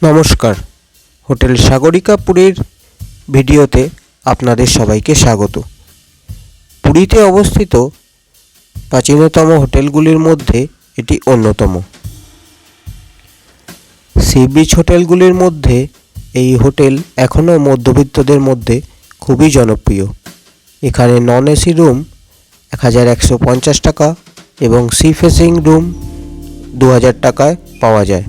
নমস্কার, হোটেল সাগরিকা পুরীর ভিডিওতে আপনাদের সবাইকে স্বাগত। পুরীতে অবস্থিত প্রাচীনতম হোটেলগুলির মধ্যে এটি অন্যতম। সি বিচ হোটেলগুলির মধ্যে এই হোটেল এখনও মধ্যবিত্তদের মধ্যে খুবই জনপ্রিয়। এখানে নন এসি রুম 1150 টাকা এবং সি ফেসিং রুম 2000 টাকায় পাওয়া যায়।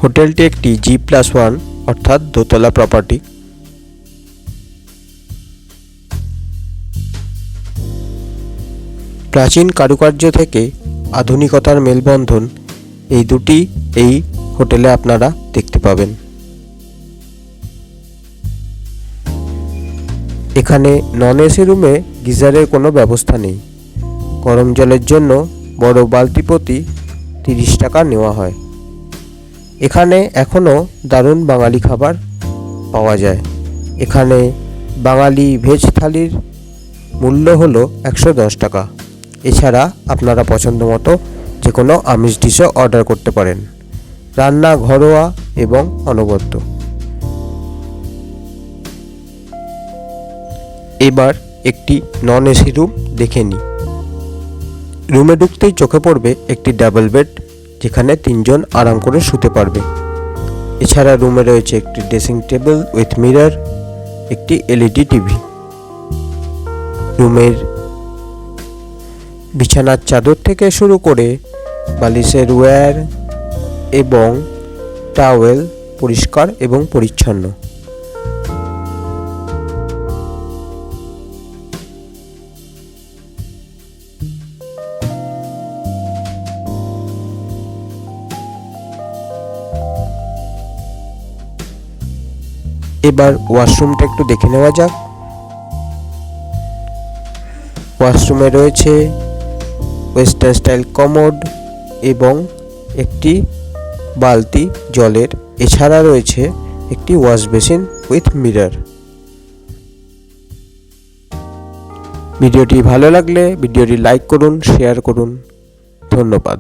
হোটেলটি একটি G+1 অর্থাৎ দোতলা প্রপার্টি। প্রাচীন কারুকার্য থেকে আধুনিকতার মেলবন্ধন এই হোটেলে আপনারা দেখতে পাবেন। এখানে নন এসি রুমে গিজারের কোনো ব্যবস্থা নেই। গরম জলের জন্য বড় বালতি প্রতি 30 টাকা নেওয়া হয়। এখানে এখনও দারুণ বাঙালি খাবার পাওয়া যায়। এখানে বাঙালি ভেজ থালির মূল্য হলো 110 টাকা। এছাড়া আপনারা পছন্দ মতো যে কোনো আমিষ ডিশও অর্ডার করতে পারেন। রান্না ঘরোয়া এবং অনবদ্য। এবার একটি নন এসি রুম দেখে নিই। রুমে ঢুকতেই চোখে পড়বে একটি ডাবল বেড, যেখানে 3 জন আরাম করে শুতে পারবে। এছাড়া রুমে রয়েছে একটি ড্রেসিং টেবিল উইথ মিরর, একটি এলইডি টিভি। রুমের বিছানার চাদর থেকে শুরু করে বালিশের ওয়্যার এবং টাওয়েল পরিষ্কার এবং পরিচ্ছন্ন। এবার ওয়াশরুমটা একটু দেখে নেওয়া যাক। ওয়াশরুমে রয়েছে ওয়েস্টার্ন স্টাইল কমোড এবং একটি বালতি জলের। এছাড়া রয়েছে একটি ওয়াশ বেসিন উইথ মিরর। ভিডিওটি ভালো লাগলে ভিডিওটি লাইক করুন, শেয়ার করুন। ধন্যবাদ।